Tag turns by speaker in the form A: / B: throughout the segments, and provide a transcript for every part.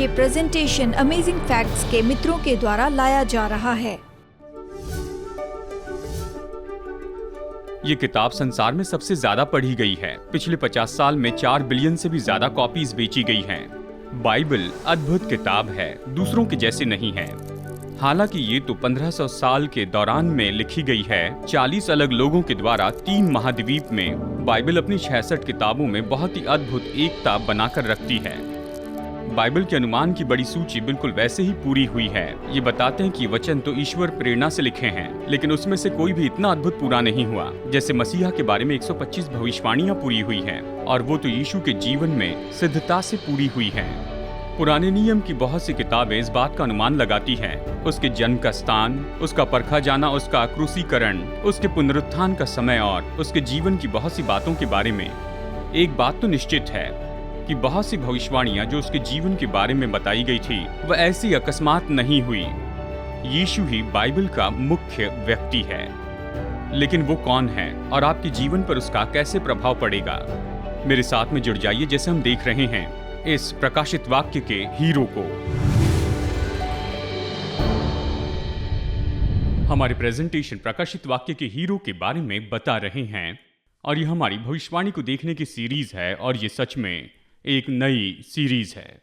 A: ये presentation amazing facts के मित्रों के द्वारा लाया जा रहा है।
B: ये किताब संसार में सबसे ज्यादा पढ़ी गई है। पिछले 50 साल में 4 बिलियन से भी ज्यादा कॉपीज बेची गई हैं। बाइबल अद्भुत किताब है, दूसरों के जैसे नहीं है। हालांकि ये तो 1500 साल के दौरान में लिखी गई है। 40 अलग लोगों के द्वारा 3 महाद्वीप में बाइबल अपनी 66 किताबों में बहुत ही अद्भुत एकता बनाकर रखती है। बाइबल के अनुमान की बड़ी सूची बिल्कुल वैसे ही पूरी हुई है। ये बताते हैं कि वचन तो ईश्वर प्रेरणा से लिखे हैं, लेकिन उसमें से कोई भी इतना अद्भुत पूरा नहीं हुआ। जैसे मसीहा के बारे में 125 भविष्यवाणियां पूरी हुई हैं, और वो तो यीशु के जीवन में सिद्धता से पूरी हुई हैं। पुराने नियम की बहुत सी किताबें इस बात का अनुमान लगाती हैं, उसके जन्म का स्थान, उसका परखा जाना, उसका क्रूसीकरण, उसके पुनरुत्थान का समय और उसके जीवन की बहुत सी बातों के बारे में। एक बात तो निश्चित है कि बहुत सी भविष्यवाणियां जो उसके जीवन के बारे में बताई गई थी वह ऐसी अकस्मात नहीं हुई। यीशु ही बाइबल का मुख्य व्यक्ति है, लेकिन वो कौन है और आपके जीवन पर उसका कैसे प्रभाव पड़ेगा? मेरे साथ में जुड़ जाइए जैसे हम देख रहे हैं इस प्रकाशित वाक्य के हीरो को। हमारे प्रेजेंटेशन प्रकाशित वाक्य के हीरो के बारे में बता रहे हैं, और ये हमारी भविष्यवाणी को देखने की सीरीज है, और ये सच में एक नई सीरीज है।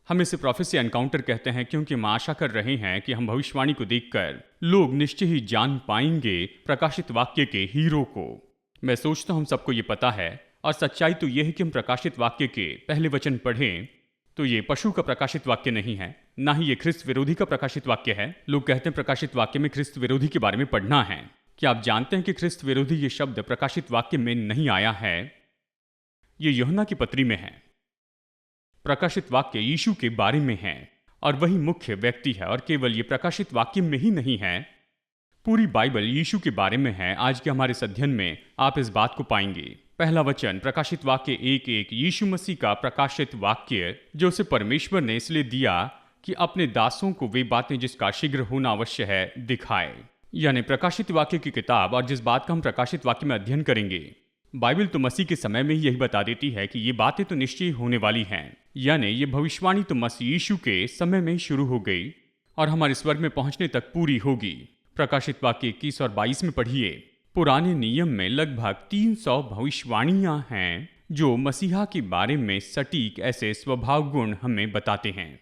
B: हम इसे प्रोफेसी एनकाउंटर कहते हैं, क्योंकि हम आशा कर रहे हैं कि हम भविष्यवाणी को देखकर लोग निश्चय ही जान पाएंगे प्रकाशित वाक्य के हीरो को। मैं सोचता हूं हम सबको ये पता है, और सच्चाई तो यह है कि हम प्रकाशित वाक्य के पहले वचन पढ़ें तो ये पशु का प्रकाशित वाक्य नहीं है, ना ही ये ख्रिस्त विरोधी का प्रकाशित वाक्य है। लोग कहते हैं प्रकाशित वाक्य में ख्रिस्त विरोधी के बारे में पढ़ना है। क्या आप जानते हैं कि ख्रिस्त विरोधी ये शब्द प्रकाशित वाक्य में नहीं आया है? ये यूहन्ना की पत्री में है। प्रकाशित वाक्य यीशु के बारे में है, और वही मुख्य व्यक्ति है। और केवल ये प्रकाशित वाक्य में ही नहीं है, पूरी बाइबल यीशु के बारे में है। आज के हमारे इस अध्ययन में आप इस बात को पाएंगे। पहला वचन प्रकाशित वाक्य 1:1 यीशु मसीह का प्रकाशित वाक्य, जो उसे परमेश्वर ने इसलिए दिया कि अपने दासों को वे बातें जिसका शीघ्र होना अवश्य है दिखाए। यानी प्रकाशित वाक्य की किताब, और जिस बात का हम प्रकाशित वाक्य में अध्ययन करेंगे, बाइबल तो मसीह के समय में ही यही बता देती है कि ये बातें तो निश्चय होने वाली हैं। यानी ये भविष्यवाणी तो मसीह यीशु के समय में ही शुरू हो गई और हमारे स्वर्ग में पहुंचने तक पूरी होगी। प्रकाशित वाक्य 21 और 22 में पढ़िए। पुराने नियम में लगभग 300 भविष्यवाणियां हैं जो मसीहा के बारे में सटीक ऐसे स्वभाव गुण हमें बताते हैं।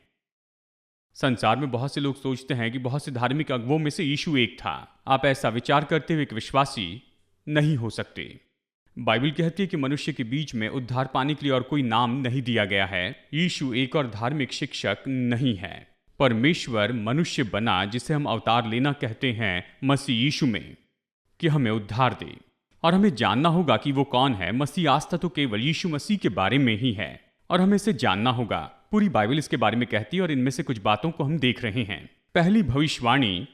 B: संसार में बहुत से लोग सोचते हैं कि बहुत से धार्मिक अगुवों में से यीशु एक था। आप ऐसा विचार करते हुए एक विश्वासी नहीं हो सकते। बाइबल कहती है कि मनुष्य के बीच में उद्धार पाने के लिए और कोई नाम नहीं दिया गया है। यीशु एक और धार्मिक शिक्षक नहीं है। परमेश्वर मनुष्य बना, जिसे हम अवतार लेना कहते हैं, मसीह यीशु में, कि हमें उद्धार दे। और हमें जानना होगा कि वो कौन है। मसीह आस्था तो केवल यीशु मसीह के बारे में ही है, और हमें इसे जानना होगा। पूरी बाइबल इसके बारे में कहती है, और इनमें से कुछ बातों को हम देख रहे हैं। पहली भविष्यवाणी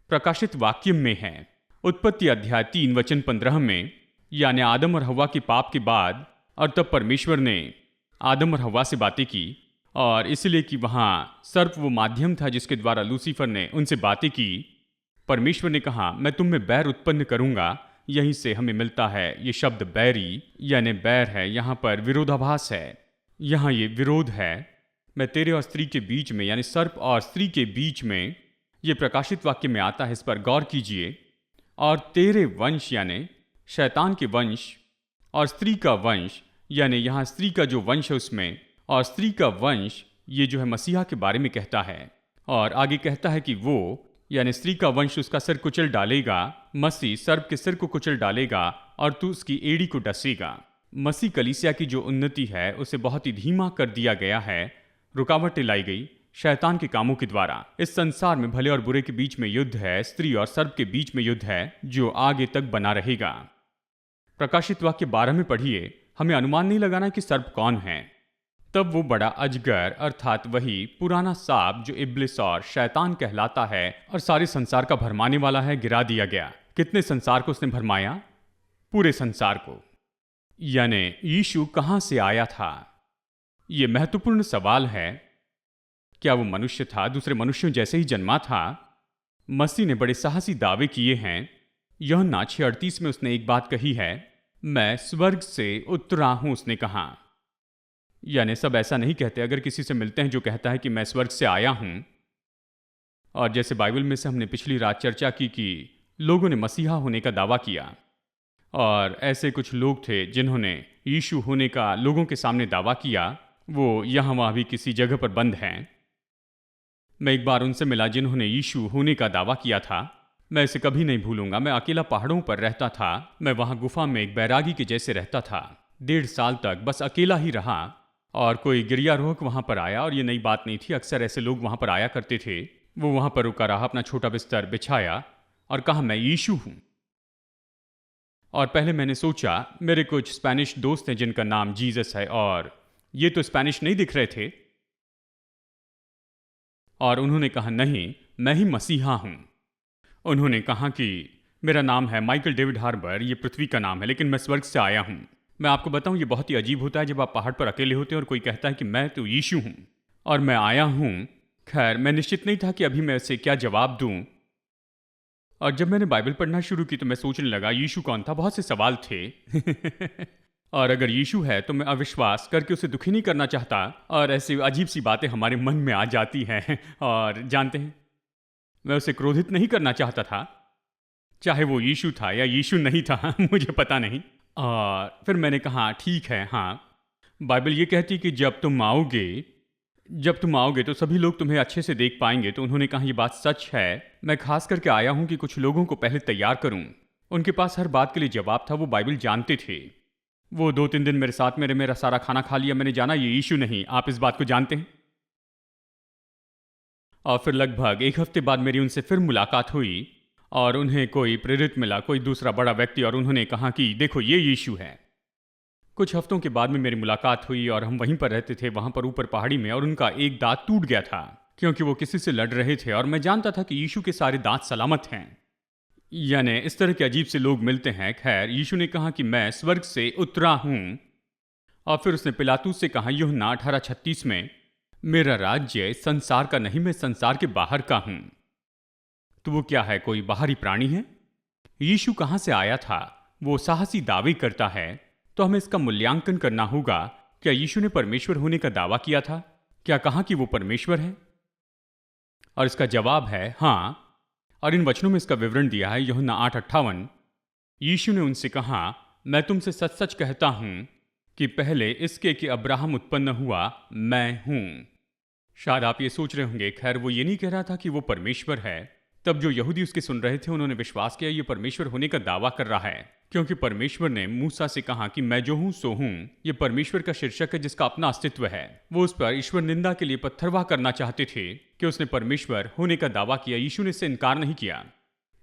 B: प्रकाशित वाक्य में है। उत्पत्ति अध्याय 3 वचन 15 में, यानी आदम और हव्वा के पाप के बाद, और तब परमेश्वर ने आदम और हव्वा से बातें की, और इसलिए कि वहां सर्प वो माध्यम था जिसके द्वारा लूसीफर ने उनसे बातें की। परमेश्वर ने कहा, मैं तुम में बैर उत्पन्न करूंगा। यहीं से हमें मिलता है ये शब्द बैरी, यानी बैर है। यहां पर विरोधाभास है, यहां ये विरोध है। मैं तेरे और स्त्री के बीच में, यानी सर्प और स्त्री के बीच में, ये प्रकाशित वाक्य में आता है, इस पर गौर कीजिए। और तेरे वंश, यानी शैतान के वंश, और स्त्री का वंश, यानी यहाँ स्त्री का जो वंश है उसमें, और स्त्री का वंश ये जो है मसीहा के बारे में कहता है। और आगे कहता है कि वो, यानी स्त्री का वंश, उसका सिर कुचल डालेगा। मसीह सर्प के सिर को कुचल डालेगा और तू उसकी एड़ी को डसेगा। मसीह कलीसिया की जो उन्नति है उसे बहुत ही धीमा कर दिया गया है। रुकावटें लाई गई शैतान के कामों के द्वारा। इस संसार में भले और बुरे के बीच में युद्ध है, स्त्री और सर्प के बीच में युद्ध है, जो आगे तक बना रहेगा। प्रकाशित वाक्य 12 में पढ़िए। हमें अनुमान नहीं लगाना कि सर्प कौन है। तब वो बड़ा अजगर, अर्थात वही पुराना सांप जो इब्लिस और शैतान कहलाता है और सारे संसार का भरमाने वाला है, गिरा दिया गया। कितने संसार को उसने भरमाया? पूरे संसार को। यानी यीशु कहां से आया था? यह महत्वपूर्ण सवाल है। क्या वो मनुष्य था, दूसरे मनुष्यों जैसे ही जन्मा था? मसीह ने बड़े साहसी दावे किए हैं। यूहन्ना 6:38 में उसने एक बात कही है, मैं स्वर्ग से उतरा हूं, उसने कहा। यानी सब ऐसा नहीं कहते। अगर किसी से मिलते हैं जो कहता है कि मैं स्वर्ग से आया हूं, और जैसे बाइबल में से हमने पिछली रात चर्चा की कि लोगों ने मसीहा होने का दावा किया, और ऐसे कुछ लोग थे जिन्होंने यीशु होने का लोगों के सामने दावा किया, वो यहाँ वहाँ भी किसी जगह पर बंद हैं। मैं एक बार उनसे मिला जिन्होंने यीशु होने का दावा किया था। मैं इसे कभी नहीं भूलूंगा। मैं अकेला पहाड़ों पर रहता था। मैं वहाँ गुफा में एक बैरागी के जैसे रहता था। 1.5 साल तक बस अकेला ही रहा, और कोई गिरयारोहक वहाँ पर आया, और ये नई बात नहीं थी, अक्सर ऐसे लोग वहाँ पर आया करते थे। वो वहाँ पर रुका रहा, अपना छोटा बिस्तर बिछाया और कहा मैं यीशु हूँ। और पहले मैंने सोचा मेरे कुछ स्पेनिश दोस्त हैं जिनका नाम जीसस है, और ये तो स्पेनिश नहीं दिख रहे थे। और उन्होंने कहा नहीं, मैं ही मसीहा हूं। उन्होंने कहा कि मेरा नाम है माइकल डेविड हार्बर, ये पृथ्वी का नाम है, लेकिन मैं स्वर्ग से आया हूं। मैं आपको बताऊं, ये बहुत ही अजीब होता है जब आप पहाड़ पर अकेले होते हैं और कोई कहता है कि मैं तो यीशु हूं और मैं आया हूं। खैर, मैं निश्चित नहीं था कि अभी मैं उसे क्या जवाब दूं। और जब मैंने बाइबल पढ़ना शुरू की तो मैं सोचने लगा यीशु कौन था। बहुत से सवाल थे और अगर यीशु है तो मैं अविश्वास करके उसे दुखी नहीं करना चाहता, और ऐसी अजीब सी बातें हमारे मन में आ जाती हैं। और जानते हैं, मैं उसे क्रोधित नहीं करना चाहता था, चाहे वो यीशु था या यीशु नहीं था मुझे पता नहीं। और फिर मैंने कहा ठीक है, हाँ, बाइबल ये कहती कि जब तुम आओगे तो सभी लोग तुम्हें अच्छे से देख पाएंगे। तो उन्होंने कहा ये बात सच है। मैं खास करके आया हूं कि कुछ लोगों को पहले तैयार करूं। उनके पास हर बात के लिए जवाब था, वो बाइबल जानते थे। वो 2-3 दिन मेरे साथ मेरा सारा खाना खा लिया। मैंने जाना ये यीशु नहीं, आप इस बात को जानते हैं। और फिर लगभग 1 हफ्ते बाद मेरी उनसे फिर मुलाकात हुई, और उन्हें कोई प्रेरित मिला, कोई दूसरा बड़ा व्यक्ति, और उन्होंने कहा कि देखो ये यीशु है। कुछ हफ्तों के बाद में मेरी मुलाकात हुई, और हम वहीं पर रहते थे, वहां पर ऊपर पहाड़ी में, और उनका एक दांत टूट गया था क्योंकि वो किसी से लड़ रहे थे। और मैं जानता था कि यीशु के सारे दांत सलामत हैं। यानी इस तरह के अजीब से लोग मिलते हैं। खैर, यीशु ने कहा कि मैं स्वर्ग से उतरा हूं। और फिर उसने पिलातूस से कहा यूहन्ना 18:36 में, मेरा राज्य संसार का नहीं, मैं संसार के बाहर का हूं। तो वो क्या है, कोई बाहरी प्राणी है? यीशु कहां से आया था? वो साहसी दावे करता है। तो हमें इसका मूल्यांकन करना होगा। क्या यीशु ने परमेश्वर होने का दावा किया था? क्या कहा कि वो परमेश्वर है? और इसका जवाब है हां। और इन वचनों में इसका विवरण दिया है। यूहन्ना 8:58, यीशु ने उनसे कहा, मैं तुमसे सच सच कहता हूं कि पहले इसके कि अब्राहम उत्पन्न हुआ, मैं हूं। शायद आप ये सोच रहे होंगे, खैर वो ये नहीं कह रहा था कि वो परमेश्वर है। तब जो यहूदी उसके सुन रहे थे उन्होंने विश्वास किया ये परमेश्वर होने का दावा कर रहा है, क्योंकि परमेश्वर ने मूसा से कहा कि मैं जो हूं सो हूं। ये परमेश्वर का शीर्षक है जिसका अपना अस्तित्व है। वो उस पर ईश्वर निंदा के लिए पत्थरवाह करना चाहते थे कि उसने परमेश्वर होने का दावा किया। यीशु ने इससे इनकार नहीं किया।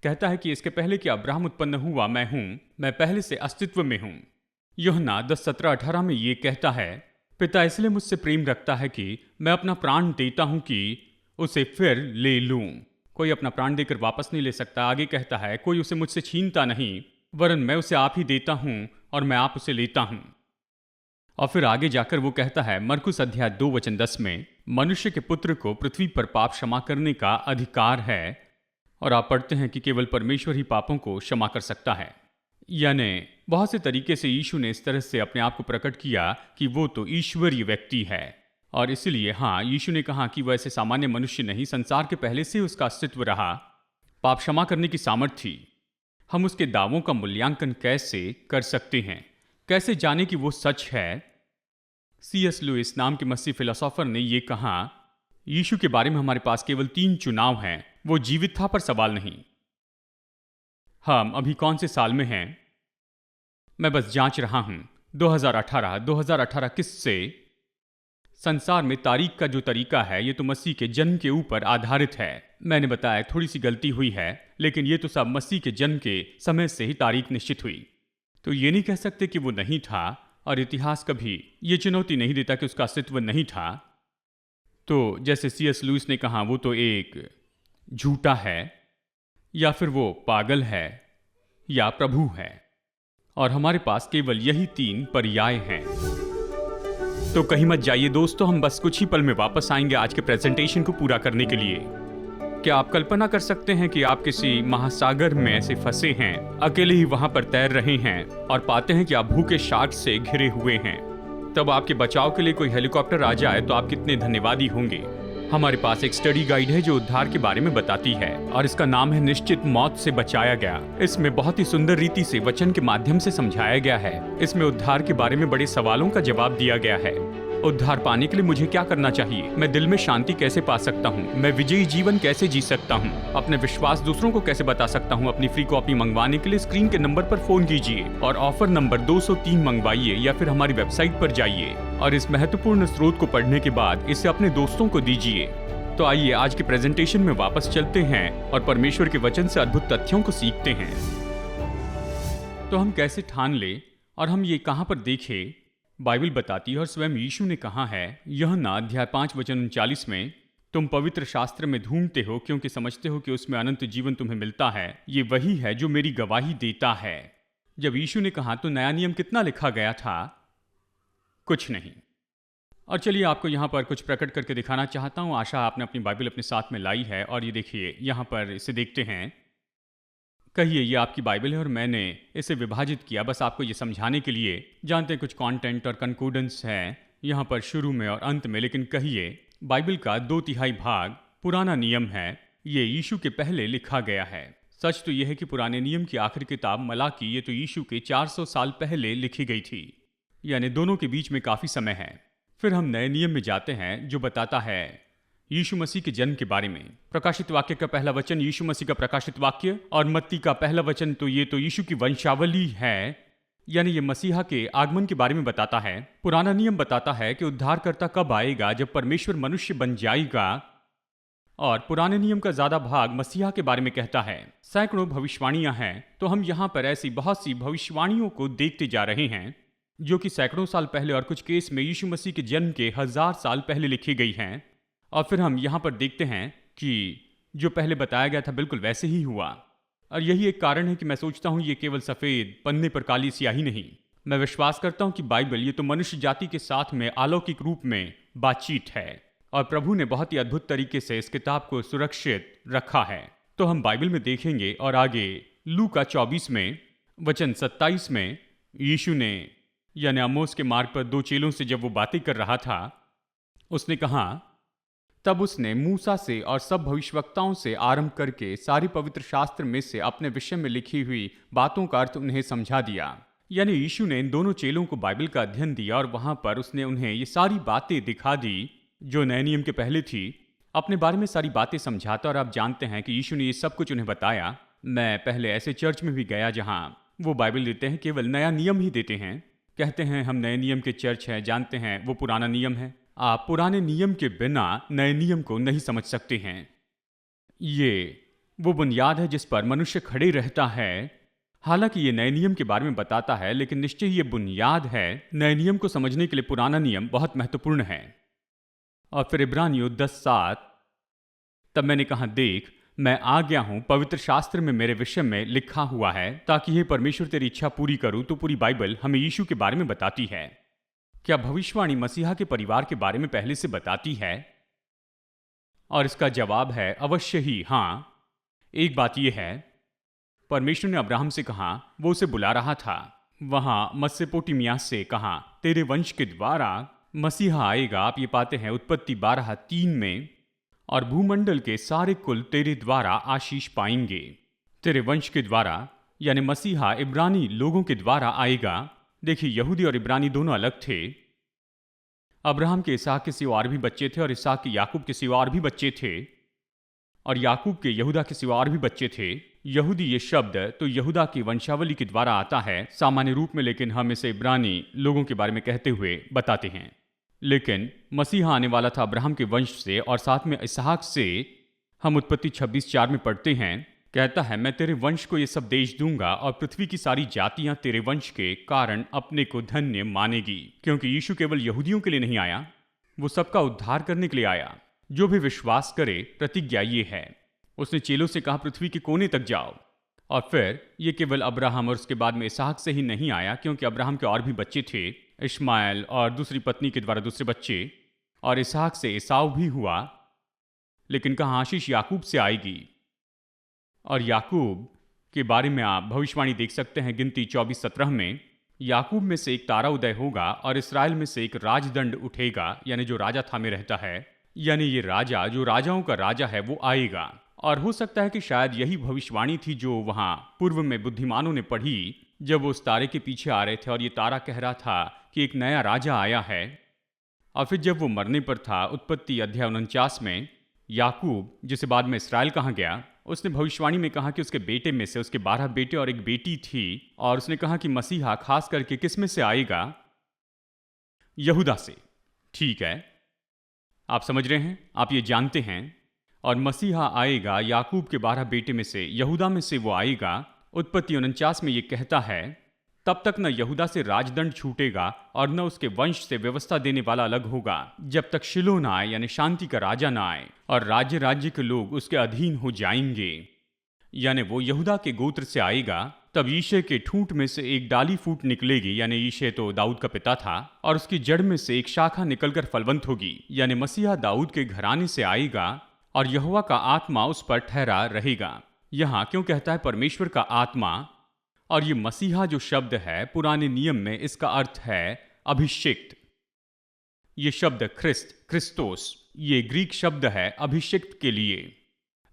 B: कहता है कि इसके पहले कि अब्राहम उत्पन्न हुआ, मैं हूं, मैं पहले से अस्तित्व में हूं। यूहन्ना 10:17-18 में ये कहता है, पिता इसलिए मुझसे प्रेम रखता है कि मैं अपना प्राण देता हूं कि उसे फिर ले लूं। कोई अपना प्राण देकर वापस नहीं ले सकता। आगे कहता है, कोई उसे मुझसे छीनता नहीं, वरन मैं उसे आप ही देता हूं और मैं आप उसे लेता हूं। और फिर आगे जाकर वो कहता है मरकुस अध्याय 2:10 में, मनुष्य के पुत्र को पृथ्वी पर पाप क्षमा करने का अधिकार है। और आप पढ़ते हैं कि केवल परमेश्वर ही पापों को क्षमा कर सकता है। यानी बहुत से तरीके से यीशु ने इस तरह से अपने आप को प्रकट किया कि वो तो ईश्वरीय व्यक्ति है। और इसलिए हाँ, यीशु ने कहा कि वह ऐसे सामान्य मनुष्य नहीं, संसार के पहले से उसका अस्तित्व रहा, पाप क्षमा करने की सामर्थ्य थी। हम उसके दावों का मूल्यांकन कैसे कर सकते हैं? कैसे जाने कि वो सच है? C.S. लुइस नाम के मसीह फिलोसोफर ने यह कहा, यीशु के बारे में हमारे पास केवल 3 चुनाव हैं। वो जीवित था पर सवाल नहीं। हम अभी कौन से साल में हैं? मैं बस जांच रहा हूं। 2018 किससे? संसार में तारीख का जो तरीका है ये तो मसीह के जन्म के ऊपर आधारित है। मैंने बताया थोड़ी सी गलती हुई है, लेकिन ये तो सब मसीह के जन्म के समय से ही तारीख निश्चित हुई। तो ये नहीं कह सकते कि वो नहीं था, और इतिहास कभी ये चुनौती नहीं देता कि उसका अस्तित्व नहीं था। तो जैसे C.S. लुइस ने कहा, वो तो एक झूठा है, या फिर वो पागल है, या प्रभु है। और हमारे पास केवल यही 3 पर्याय हैं। तो कहीं मत जाइए दोस्तों, हम बस कुछ ही पल में वापस आएंगे आज के प्रेजेंटेशन को पूरा करने के लिए। क्या आप कल्पना कर सकते हैं कि आप किसी महासागर में ऐसे फंसे हैं, अकेले ही वहां पर तैर रहे हैं और पाते हैं कि आप भूखे शार्क से घिरे हुए हैं। तब आपके बचाव के लिए कोई हेलीकॉप्टर आ जाए तो आप कितने धन्यवादी होंगे। हमारे पास एक स्टडी गाइड है जो उद्धार के बारे में बताती है और इसका नाम है निश्चित मौत से बचाया गया। इसमें बहुत ही सुंदर रीति से वचन के माध्यम से समझाया गया है। इसमें उद्धार के बारे में बड़े सवालों का जवाब दिया गया है। उद्धार पाने के लिए मुझे क्या करना चाहिए? मैं दिल में शांति कैसे पा सकता हूँ? मैं विजयी जीवन कैसे जी सकता हूँ? अपने विश्वास दूसरों को कैसे बता सकता हूँ? अपनी फ्री कॉपी मंगवाने के लिए स्क्रीन के नंबर पर फोन कीजिए और ऑफर नंबर 203 मंगवाइए या फिर हमारी वेबसाइट पर जाइए और इस महत्वपूर्ण स्रोत को पढ़ने के बाद इसे अपने दोस्तों को दीजिए। तो आइए आज के प्रेजेंटेशन में वापस चलते हैं और परमेश्वर के वचन से अद्भुत तथ्यों को सीखते हैं। तो हम कैसे ठान ले और हम ये कहाँ पर देखें? बाइबल बताती है और स्वयं यीशु ने कहा है, यूहन्ना अध्याय 5 वचन 39 में, तुम पवित्र शास्त्र में ढूंढते हो क्योंकि समझते हो कि उसमें अनंत जीवन तुम्हें मिलता है। ये वही है जो मेरी गवाही देता है। जब यीशु ने कहा तो नया नियम कितना लिखा गया था? कुछ नहीं। और चलिए आपको यहाँ पर कुछ प्रकट करके दिखाना चाहता हूँ। आशा आपने अपनी बाइबल अपने साथ में लाई है और ये देखिए यहाँ पर इसे देखते हैं। कहिए ये आपकी बाइबल है और मैंने इसे विभाजित किया बस आपको ये समझाने के लिए। जानते हैं कुछ कंटेंट और कंकॉर्डेंस है यहाँ पर शुरू में और अंत में, लेकिन कहिए बाइबल का 2/3 भाग पुराना नियम है। ये यीशु के पहले लिखा गया है। सच तो यह है कि पुराने नियम की आखिरी किताब मलाकी ये तो यीशु के 400 साल पहले लिखी गई थी, यानी दोनों के बीच में काफी समय है। फिर हम नए नियम में जाते हैं जो बताता है यीशु मसीह के जन्म के बारे में। प्रकाशित वाक्य का पहला वचन यीशु मसीह का प्रकाशित वाक्य और मत्ती का पहला वचन तो ये तो यीशु की वंशावली है, यानी ये मसीहा के आगमन के बारे में बताता है। पुराना नियम बताता है कि उद्धारकर्ता कब आएगा, जब परमेश्वर मनुष्य बन जाएगा। और पुराने नियम का ज्यादा भाग मसीहा के बारे में कहता है। सैकड़ों भविष्यवाणियां हैं, तो हम यहाँ पर ऐसी बहुत सी भविष्यवाणियों को देखते जा रहे हैं जो कि सैकड़ों साल पहले और कुछ केस में यीशु मसीह के जन्म के 1000 साल पहले लिखी गई हैं। और फिर हम यहाँ पर देखते हैं कि जो पहले बताया गया था बिल्कुल वैसे ही हुआ। और यही एक कारण है कि मैं सोचता हूँ ये केवल सफ़ेद पन्ने पर काली स्याही नहीं। मैं विश्वास करता हूँ कि बाइबल ये तो मनुष्य जाति के साथ में अलौकिक रूप में बातचीत है और प्रभु ने बहुत ही अद्भुत तरीके से इस किताब को सुरक्षित रखा है। तो हम बाइबल में देखेंगे और आगे लूका 24 में वचन 27 में यीशु ने यानी आमोस के मार्ग पर 2 चेलों से जब वो बातें कर रहा था, उसने कहा, तब उसने मूसा से और सब भविष्यवक्ताओं से आरंभ करके सारी पवित्र शास्त्र में से अपने विषय में लिखी हुई बातों का अर्थ उन्हें समझा दिया। यानी यीशु ने इन दोनों चेलों को बाइबल का अध्ययन दिया और वहां पर उसने उन्हें ये सारी बातें दिखा दी जो नए नियम के पहले थी। अपने बारे में सारी बातें समझाता और आप जानते हैं कि यीशु ने ये सब कुछ उन्हें बताया। मैं पहले ऐसे चर्च में भी गया जहां वो बाइबल देते हैं, केवल नया नियम ही देते हैं। कहते हैं हम नए नियम के चर्च हैं, जानते हैं वो पुराना नियम है। आप पुराने नियम के बिना नए नियम को नहीं समझ सकते हैं। ये वो बुनियाद है जिस पर मनुष्य खड़े रहता है। हालांकि ये नए नियम के बारे में बताता है, लेकिन निश्चय ही ये बुनियाद है। नए नियम को समझने के लिए पुराना नियम बहुत महत्वपूर्ण है। और फिर इब्रानियों 10:7, तब मैंने कहा, देख मैं आ गया हूं, पवित्र शास्त्र में मेरे विषय में लिखा हुआ है ताकि हे परमेश्वर तेरी इच्छा पूरी करूं। तो पूरी बाइबल हमें यीशु के बारे में बताती है। क्या भविष्यवाणी मसीहा के परिवार के बारे में पहले से बताती है? और इसका जवाब है अवश्य ही हाँ। एक बात यह है, परमेश्वर ने अब्राहम से कहा, वो उसे बुला रहा था, वहां मेसोपोटामिया से कहा तेरे वंश के द्वारा मसीहा आएगा। आप ये पाते हैं उत्पत्ति 12:3 में, और भूमंडल के सारे कुल तेरे द्वारा आशीष पाएंगे। तेरे वंश के द्वारा यानी मसीहा इब्रानी लोगों के द्वारा आएगा। देखिए यहूदी और इब्रानी दोनों अलग थे। अब्राहम के इसहाक के सिवा और भी बच्चे थे और इसहाक के याकूब के सिवा और भी बच्चे थे और याकूब के यहूदा के सिवा और भी बच्चे थे। यहूदी ये शब्द तो यहूदा की वंशावली के द्वारा आता है सामान्य रूप में, लेकिन हम इसे इब्रानी लोगों के बारे में कहते हुए बताते हैं। लेकिन मसीहा आने वाला था अब्राहम के वंश से और साथ में इसहाक से। हम उत्पत्ति 26:4 में पढ़ते हैं, कहता है मैं तेरे वंश को ये सब देश दूंगा और पृथ्वी की सारी जातियां तेरे वंश के कारण अपने को धन्य मानेगी। क्योंकि यीशु केवल यहूदियों के लिए नहीं आया, वो सबका उद्धार करने के लिए आया। जो भी विश्वास करे, प्रतिज्ञा ये है। उसने चेलों से कहा पृथ्वी के कोने तक जाओ। और फिर ये केवल अब्राहम और उसके बाद में इसहाक से ही नहीं आया, क्योंकि अब्राहम के और भी बच्चे थे, इश्माएल और दूसरी पत्नी के द्वारा दूसरे बच्चे, और इसहाक से एसाव भी हुआ। लेकिन कहाँ आशीष याकूब से आएगी। और याकूब के बारे में आप भविष्यवाणी देख सकते हैं गिनती 24:17 में, याकूब में से एक तारा उदय होगा और इसराइल में से एक राजदंड उठेगा, यानी जो राजा थामे रहता है, यानी ये राजा जो राजाओं का राजा है वो आएगा। और हो सकता है कि शायद यही भविष्यवाणी थी जो वहां पूर्व में बुद्धिमानों ने पढ़ी जब वो उस तारे के पीछे आ रहे थे और ये तारा कह रहा था कि एक नया राजा आया है। और फिर जब वो मरने पर था, उत्पत्ति अध्याय 49 में, याकूब, जिसे बाद में इसराइल कहा गया, उसने भविष्यवाणी में कहा कि उसके बेटे में से, उसके 12 बेटे और एक बेटी थी, और उसने कहा कि मसीहा खास करके किस में से आएगा? यहूदा से। ठीक है, आप समझ रहे हैं, आप ये जानते हैं। और मसीहा आएगा याकूब के 12 बेटे में से, यहूदा में से वो आएगा। उत्पत्ति 49 में ये कहता है, तब तक न यहूदा से राजदंड छूटेगा और न उसके वंश से व्यवस्था देने वाला अलग होगा, जब तक शिलो न आए, यानी शांति का राजा न आए, और राज्य के लोग उसके अधीन हो जाएंगे। यानी वो यहूदा के गोत्र से आएगा। तब यीशे के ठूंठ में से एक डाली फूट निकलेगी, यानी यीशे तो दाऊद का पिता था, और उसकी जड़ में से एक शाखा निकलकर फलवंत होगी, यानी मसीहा दाऊद के घराने से आएगा और यहोवा का आत्मा उस पर ठहरा रहेगा। यहाँ क्यों कहता है परमेश्वर का आत्मा? और ये मसीहा जो शब्द है, पुराने नियम में इसका अर्थ है अभिषिक्त। ये शब्द क्रिस्तोस, ये ग्रीक शब्द है अभिषिक्त के लिए।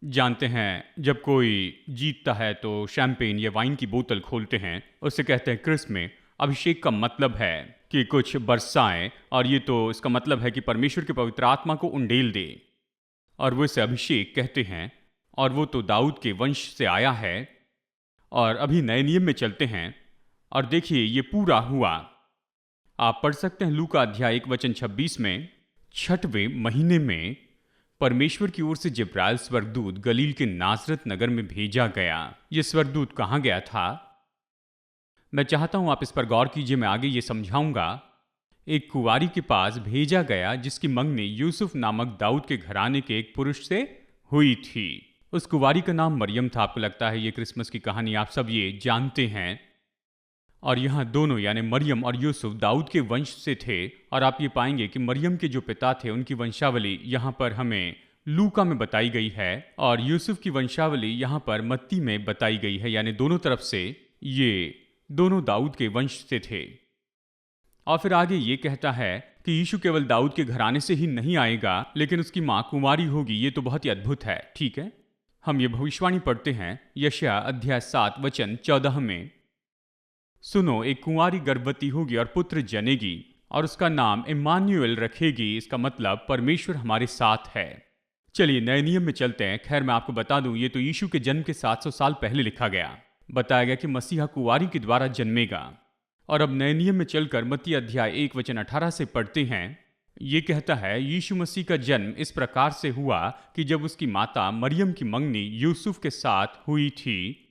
B: जानते हैं, जब कोई जीतता है तो शैंपेन या वाइन की बोतल खोलते हैं, उससे कहते हैं क्रिस में अभिषेक का मतलब है कि कुछ बरसाएं, और ये तो इसका मतलब है कि परमेश्वर के पवित्र आत्मा को उंडेल दे, और वो इसे अभिषेक कहते हैं। और वो तो दाऊद के वंश से आया है। और अभी नए नियम में चलते हैं और देखिए ये पूरा हुआ। आप पढ़ सकते हैं लूका अध्याय 1:26 में, 6वें महीने में परमेश्वर की ओर से जिब्राइल स्वर्गदूत गलील के नासरत नगर में भेजा गया। ये स्वर्गदूत कहाँ गया था? मैं चाहता हूं आप इस पर गौर कीजिए, मैं आगे ये समझाऊंगा। एक कुंवारी के पास भेजा गया जिसकी मंगनी यूसुफ नामक दाऊद के घराने के एक पुरुष से हुई थी। उस कुंवारी का नाम मरियम था। आपको लगता है ये क्रिसमस की कहानी आप सब ये जानते हैं। और यहाँ दोनों यानी मरियम और यूसुफ दाऊद के वंश से थे। और आप ये पाएंगे कि मरियम के जो पिता थे उनकी वंशावली यहाँ पर हमें लूका में बताई गई है, और यूसुफ की वंशावली यहाँ पर मत्ती में बताई गई है। यानी दोनों तरफ से ये दोनों दाऊद के वंश से थे। और फिर आगे ये कहता है कि यीशु केवल दाऊद के घराने से ही नहीं आएगा, लेकिन उसकी माँ कुंवारी होगी। ये तो बहुत ही अद्भुत है। ठीक है, हम ये भविष्यवाणी पढ़ते हैं यशायाह अध्याय 7:14 में, सुनो, एक कुंवारी गर्भवती होगी और पुत्र जनेगी और उसका नाम इम्मानुएल रखेगी। इसका मतलब परमेश्वर हमारे साथ है। चलिए नए नियम में चलते हैं। खैर मैं आपको बता दूं, ये तो यीशु के जन्म के 700 साल पहले लिखा गया। बताया गया कि मसीहा कुंवारी के द्वारा जन्मेगा। और अब नए नियम में चलकर मत्ती अध्याय 1:18 से पढ़ते हैं। ये कहता है, यीशु मसीह का जन्म इस प्रकार से हुआ कि जब उसकी माता मरियम की मंगनी यूसुफ के साथ हुई थी,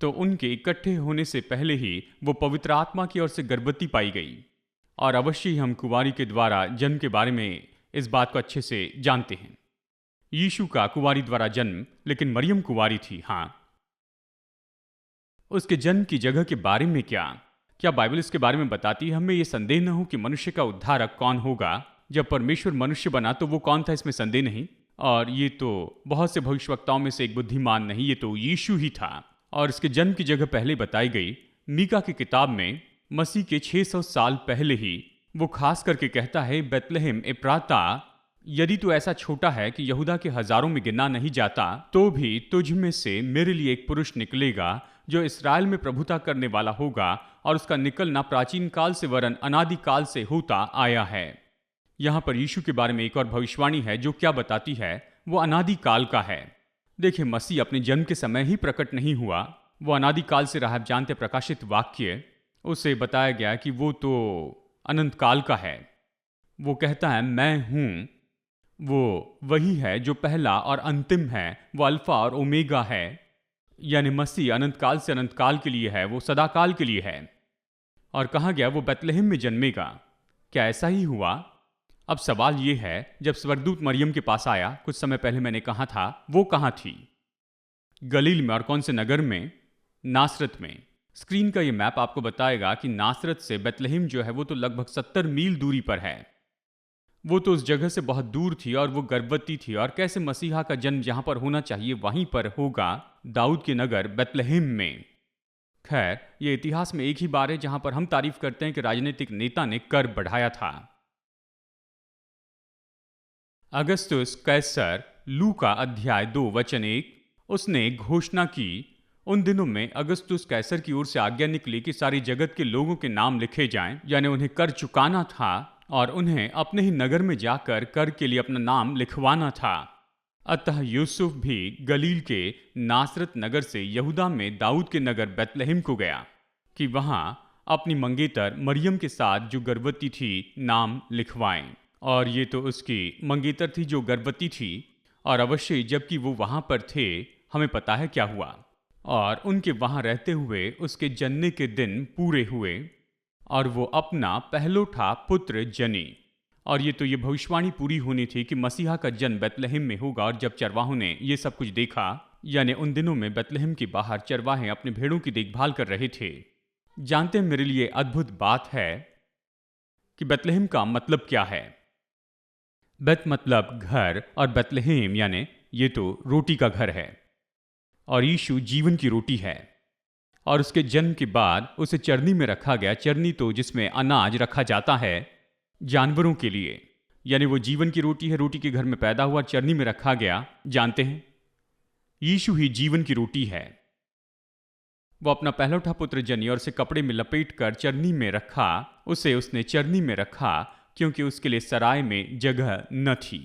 B: तो उनके इकट्ठे होने से पहले ही वो पवित्र आत्मा की ओर से गर्भवती पाई गई। और अवश्य ही हम कुंवारी के द्वारा जन्म के बारे में इस बात को अच्छे से जानते हैं। यीशु का कुंवारी द्वारा जन्म, लेकिन मरियम कुंवारी थी। हाँ, उसके जन्म की जगह के बारे में क्या बाइबल इसके बारे में बताती है? हमें यह संदेह न हो कि मनुष्य का उद्धारक कौन होगा। जब परमेश्वर मनुष्य बना तो वो कौन था, इसमें संदेह नहीं। और ये तो बहुत से भविष्यवक्ताओं में से एक बुद्धिमान नहीं, ये तो यीशु ही था। और इसके जन्म की जगह पहले बताई गई मीका की किताब में। मसीह के 600 साल पहले ही वो खास करके कहता है, बेतलहम एप्राता, यदि तू ऐसा छोटा है कि यहूदा के हजारों में गिना नहीं जाता, तो भी तुझ में से मेरे लिए एक पुरुष निकलेगा जो इसराइल में प्रभुता करने वाला होगा, और उसका निकलना प्राचीन काल से वरन अनादि काल से होता आया है। यहाँ पर यीशु के बारे में एक और भविष्यवाणी है जो क्या बताती है, वो अनादि काल का है। देखिए, मसीह अपने जन्म के समय ही प्रकट नहीं हुआ, वो अनादि काल से रहा। आप जानते प्रकाशित वाक्य, उसे बताया गया कि वो तो अनंत काल का है। वो कहता है, मैं हूँ, वो वही है जो पहला और अंतिम है, वो अल्फा और ओमेगा है। यानी मसीह अनंत काल से अनंत काल के लिए है, वो सदा काल के लिए है। और कहा गया वो बेतलहम में जन्मेगा। क्या ऐसा ही हुआ? अब सवाल ये है, जब स्वर्गदूत मरियम के पास आया, कुछ समय पहले मैंने कहा था, वो कहाँ थी? गलील में। और कौन से नगर में? नासरत में। स्क्रीन का ये मैप आपको बताएगा कि नासरत से बेतलहम जो है वो तो लगभग 70 मील दूरी पर है। वो तो उस जगह से बहुत दूर थी और वो गर्भवती थी। और कैसे मसीहा का जन्म जहां पर होना चाहिए वहीं पर होगा, दाऊद के नगर बेतलहम में। खैर, ये इतिहास में एक ही बार है जहां पर हम तारीफ करते हैं कि राजनीतिक नेता ने कर बढ़ाया था। अगस्तुस कैसर, लूका अध्याय 2 वचन 1, उसने घोषणा की, उन दिनों में अगस्तुस कैसर की ओर से आज्ञा निकली कि सारी जगत के लोगों के नाम लिखे जाएं, यानी उन्हें कर चुकाना था और उन्हें अपने ही नगर में जाकर कर के लिए अपना नाम लिखवाना था। अतः यूसुफ भी गलील के नासरत नगर से यहूदा में दाऊद के नगर बैतलहम को गया कि वहां अपनी मंगेतर मरियम के साथ जो गर्भवती थी नाम लिखवाएं। और ये तो उसकी मंगेतर थी जो गर्भवती थी, और अवश्य जबकि वो वहां पर थे हमें पता है क्या हुआ। और उनके वहां रहते हुए उसके जन्ने के दिन पूरे हुए और वो अपना पहलोठा पुत्र जनी। और ये भविष्यवाणी पूरी होनी थी कि मसीहा का जन्म बैतलहम में होगा। और जब चरवाहों ने ये सब कुछ देखा, यानी उन दिनों में बैतलहम के बाहर चरवाहे अपने भेड़ों की देखभाल कर रहे थे। जानते हैं, मेरे लिए अद्भुत बात है कि बैतलहम का मतलब क्या है। बैत मतलब घर और बैतलहम यानी ये तो रोटी का घर है। और यीशु जीवन की रोटी है। और उसके जन्म के बाद उसे चरनी में रखा गया। चरनी तो जिसमें अनाज रखा जाता है जानवरों के लिए, यानी वो जीवन की रोटी है। रोटी के घर में पैदा हुआ, चरनी में रखा गया। जानते हैं, यीशु ही जीवन की रोटी है। वो अपना पहलौठा पुत्र जनी और उसे कपड़े में लपेट कर चरनी में रखा। उसे उसने चरनी में रखा क्योंकि उसके लिए सराय में जगह न थी।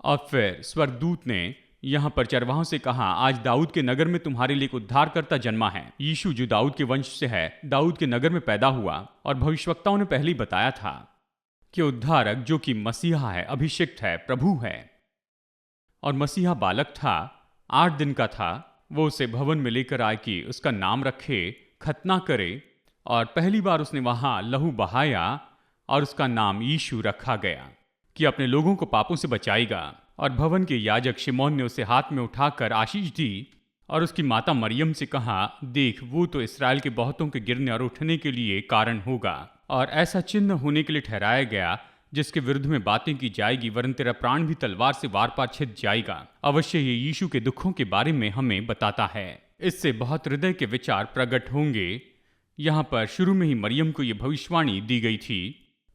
B: और फिर स्वर्गदूत ने यहां पर चरवाहों से कहा, आज दाऊद के नगर में तुम्हारे लिए एक उद्धारकर्ता जन्मा है। यीशु जो दाऊद के वंश से है, दाऊद के नगर में पैदा हुआ। और भविष्यवक्ताओं ने पहले ही बताया था कि उद्धारक जो कि मसीहा है, अभिषिक्त है, प्रभु है। और मसीहा बालक था, 8 दिन का था। वो उसे भवन में लेकर आए कि उसका नाम रखे, खतना करे। और पहली बार उसने वहां लहू बहाया और उसका नाम यीशु रखा गया कि अपने लोगों को पापों से बचाएगा। और भवन के याजक शिमोन ने उसे हाथ में उठाकर आशीष दी और उसकी माता मरियम से कहा, देख, वो तो इस्राएल के बहुतों के गिरने और उठने के लिए कारण होगा और ऐसा चिन्ह होने के लिए ठहराया गया जिसके विरुद्ध में बातें की जाएगी, वरन तेरा प्राण भी तलवार से वार पार छिद जाएगा। अवश्य ये यीशु के दुखों के बारे में हमें बताता है। इससे बहुत हृदय के विचार प्रकट होंगे। यहाँ पर शुरू में ही मरियम को ये भविष्यवाणी दी गई थी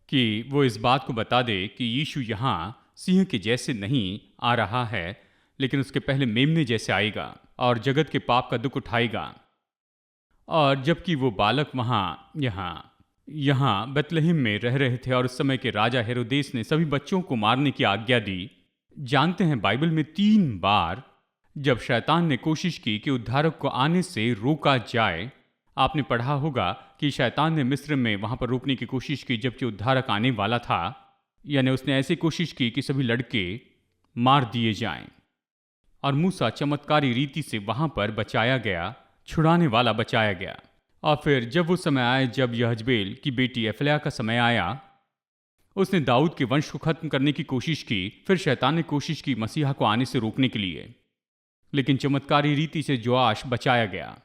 B: कि वो इस बात को बता दे कि यीशु यहाँ सिंह के जैसे नहीं आ रहा है, लेकिन उसके पहले मेमने जैसे आएगा और जगत के पाप का दुख उठाएगा। और जबकि वो बालक यहाँ बैतलहम में रह रहे थे और उस समय के राजा हेरोदेस ने सभी बच्चों को मारने की आज्ञा दी। जानते हैं, बाइबल में 3 बार जब शैतान ने कोशिश की कि उद्धारक को आने से रोका जाए, आपने पढ़ा होगा कि शैतान ने मिस्र में वहां पर रोकने की कोशिश की जबकि उद्धारक आने वाला था। यानी उसने ऐसी कोशिश की कि सभी लड़के मार दिए जाएं। और मूसा चमत्कारी रीति से वहां पर बचाया गया, छुड़ाने वाला बचाया गया। और फिर जब वो समय आया जब यहजबेल की बेटी एफल्या का समय आया, उसने दाऊद के वंश को खत्म करने की कोशिश की। फिर शैतान ने कोशिश की मसीहा को आने से रोकने के लिए, लेकिन चमत्कारी रीति से जोआश बचाया गया।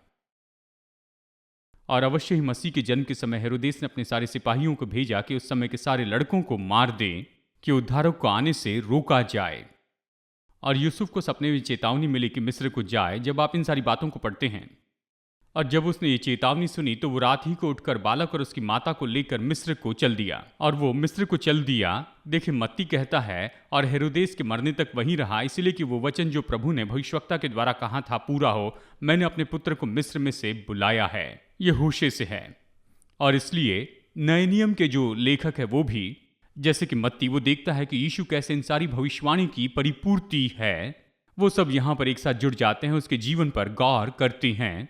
B: और अवश्य ही मसीह के जन्म के समय हेरोदेस ने अपने सारे सिपाहियों को भेजा कि उस समय के सारे लड़कों को मार दें कि उद्धारक को आने से रोका जाए। और यूसुफ को सपने में चेतावनी मिली कि मिस्र को जाए। जब आप इन सारी बातों को पढ़ते हैं और जब उसने ये चेतावनी सुनी तो वो रात ही को उठकर बालक और उसकी माता को लेकर मिस्र को चल दिया। और वो मिस्र को चल दिया, देखिए मत्ती कहता है, और हेरोदेस के मरने तक वहीं रहा, इसलिए कि वो वचन जो प्रभु ने भविष्यवक्ता के द्वारा कहा था पूरा हो, मैंने अपने पुत्र को मिस्र में से बुलाया है। ये होशे से है। और इसलिए नए नियम के जो लेखक है वो भी, जैसे कि मत्ती, वो देखता है कि यीशु कैसे इन सारी भविष्यवाणी की परिपूर्ति है। वो सब यहाँ पर एक साथ जुड़ जाते हैं, उसके जीवन पर गौर करते हैं।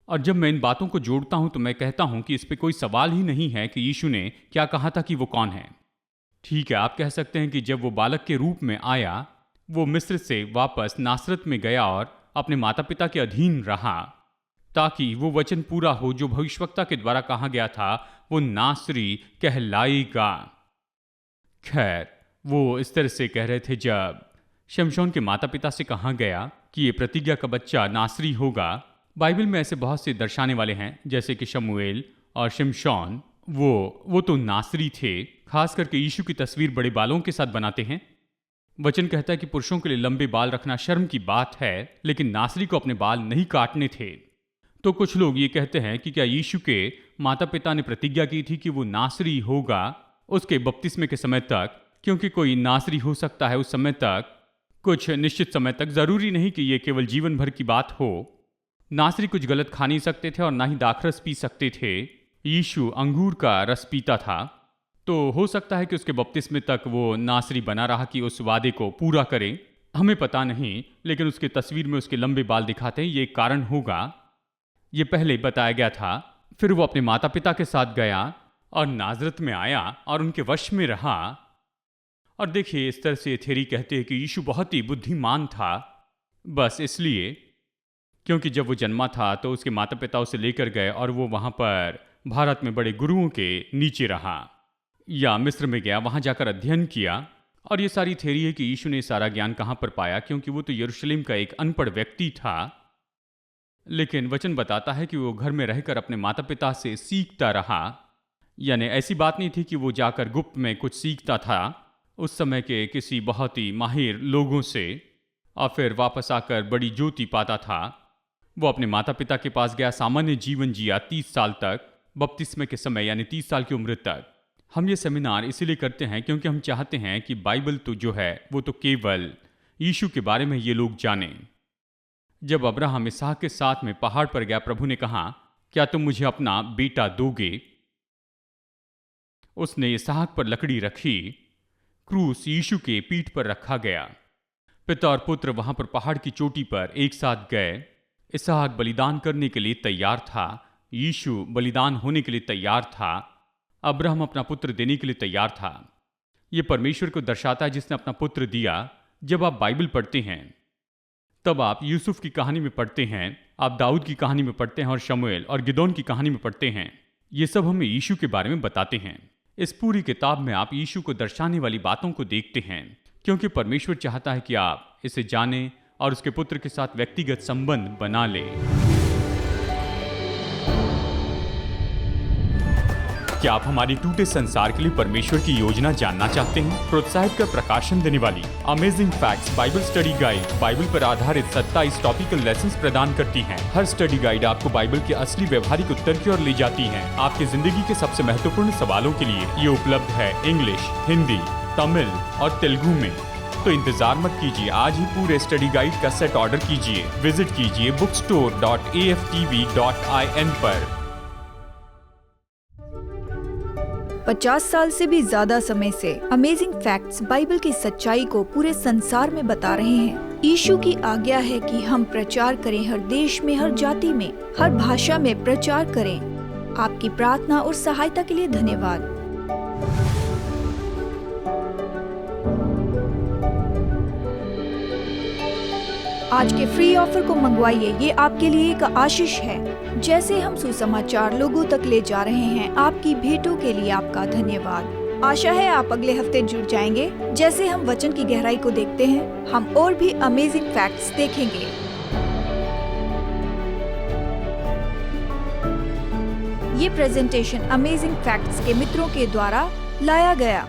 B: और जब मैं इन बातों को जोड़ता हूं तो मैं कहता हूं कि इस पे कोई सवाल ही नहीं है कि यीशु ने क्या कहा था कि वो कौन है। ठीक है, आप कह सकते हैं कि जब वो बालक के रूप में आया, वो मिस्र से वापस नासरत में गया और अपने माता पिता के अधीन रहा ताकि वो वचन पूरा हो जो भविष्यवक्ता के द्वारा कहा गया था, वो नासरी कहलाएगा। खैर, वो इस तरह से कह रहे थे जब शमशोन के माता पिता से कहा गया कि ये प्रतिज्ञा का बच्चा नासरी होगा। बाइबल में ऐसे बहुत से दर्शाने वाले हैं, जैसे कि शमूएल और शिमशोन, वो तो नासरी थे। खास करके यीशु की तस्वीर बड़े बालों के साथ बनाते हैं। वचन कहता है कि पुरुषों के लिए लंबे बाल रखना शर्म की बात है, लेकिन नासरी को अपने बाल नहीं काटने थे। तो कुछ लोग ये कहते हैं कि क्या यीशु के माता पिता ने प्रतिज्ञा की थी कि वो नासरी होगा उसके बपतिस्मे के समय तक, क्योंकि कोई नासरी हो सकता है उस समय तक, कुछ निश्चित समय तक, जरूरी नहीं कि ये केवल जीवन भर की बात हो। नासरी कुछ गलत खा नहीं सकते थे और ना ही दाखरस पी सकते थे। यीशु अंगूर का रस पीता था, तो हो सकता है कि उसके बपतिस्मे तक वो नासरी बना रहा कि उस वादे को पूरा करे। हमें पता नहीं, लेकिन उसकी तस्वीर में उसके लंबे बाल दिखाते हैं, ये एक कारण होगा। ये पहले बताया गया था। फिर वो अपने माता पिता के साथ गया और नाजरत में आया और उनके वश में रहा। और देखिए, इस तरह से थ्योरी कहते हैं कि यीशु बहुत ही बुद्धिमान था, बस इसलिए क्योंकि जब वो जन्मा था तो उसके माता पिता उसे लेकर गए और वो वहाँ पर भारत में बड़े गुरुओं के नीचे रहा, या मिस्र में गया, वहाँ जाकर अध्ययन किया। और ये सारी थ्योरी है कि यीशु ने सारा ज्ञान कहाँ पर पाया, क्योंकि वो तो यरूशलेम का एक अनपढ़ व्यक्ति था। लेकिन वचन बताता है कि वो घर में रहकर अपने माता पिता से सीखता रहा। यानी ऐसी बात नहीं थी कि वो जाकर गुप्त में कुछ सीखता था उस समय के किसी बहुत ही माहिर लोगों से और फिर वापस आकर बड़ी ज्योति पाता था। वो अपने माता पिता के पास गया, सामान्य जीवन जिया 30 साल तक, बपतिस्मे के समय यानी 30 साल की उम्र तक। हम ये सेमिनार इसीलिए करते हैं क्योंकि हम चाहते हैं कि बाइबल तो जो है वो तो केवल यीशु के बारे में ये लोग जानें। जब अब्राहम इसहाक के साथ में पहाड़ पर गया, प्रभु ने कहा, क्या तुम मुझे अपना बेटा दोगे? उसने इसहाक पर लकड़ी रखी, क्रूस यीशु के पीठ पर रखा गया। पिता और पुत्र वहां पर पहाड़ की चोटी पर एक साथ गए। इसहाक बलिदान करने के लिए तैयार था, यीशु बलिदान होने के लिए तैयार था, अब्राहम अपना पुत्र देने के लिए तैयार था। यह परमेश्वर को दर्शाता है जिसने अपना पुत्र दिया। जब आप बाइबल पढ़ते हैं तब आप यूसुफ की कहानी में पढ़ते हैं, आप दाऊद की कहानी में पढ़ते हैं और शमूएल और गिदोन की कहानी में पढ़ते हैं। ये सब हमें यीशु के बारे में बताते हैं। इस पूरी किताब में आप यीशु को दर्शाने वाली बातों को देखते हैं, क्योंकि परमेश्वर चाहता है कि आप इसे जानें और उसके पुत्र के साथ व्यक्तिगत संबंध बना लें। क्या आप हमारे टूटे संसार के लिए परमेश्वर की योजना जानना चाहते हैं? प्रोत्साहित कर प्रकाशन देने वाली amazing facts Bible study guide Bible पर आधारित 27 टॉपिकल लेसन्स प्रदान करती हैं। हर स्टडी गाइड आपको बाइबल के असली व्यवहारिक उत्तर की ओर ले जाती है। आपकी जिंदगी के सबसे महत्वपूर्ण सवालों के लिए ये उपलब्ध है इंग्लिश, हिंदी, तमिल और तेलुगु में। तो इंतजार मत कीजिए, आज ही पूरे स्टडी गाइड का सेट ऑर्डर कीजिए। विजिट कीजिए bookstore.aftv.in पर।
A: 50 साल से भी ज्यादा समय से अमेजिंग फैक्ट्स बाइबल की सच्चाई को पूरे संसार में बता रहे हैं। यीशु की आज्ञा है कि हम प्रचार करें, हर देश में, हर जाति में, हर भाषा में प्रचार करें। आपकी प्रार्थना और सहायता के लिए धन्यवाद। आज के फ्री ऑफर को मंगवाइए, ये आपके लिए एक आशीष है। जैसे हम सुसमाचार लोगों तक ले जा रहे हैं, आपकी भेंटों के लिए आपका धन्यवाद। आशा है आप अगले हफ्ते जुड़ जाएंगे। जैसे हम वचन की गहराई को देखते हैं, हम और भी अमेजिंग फैक्ट्स देखेंगे। ये प्रेजेंटेशन अमेजिंग फैक्ट्स के मित्रों के द्वारा लाया गया।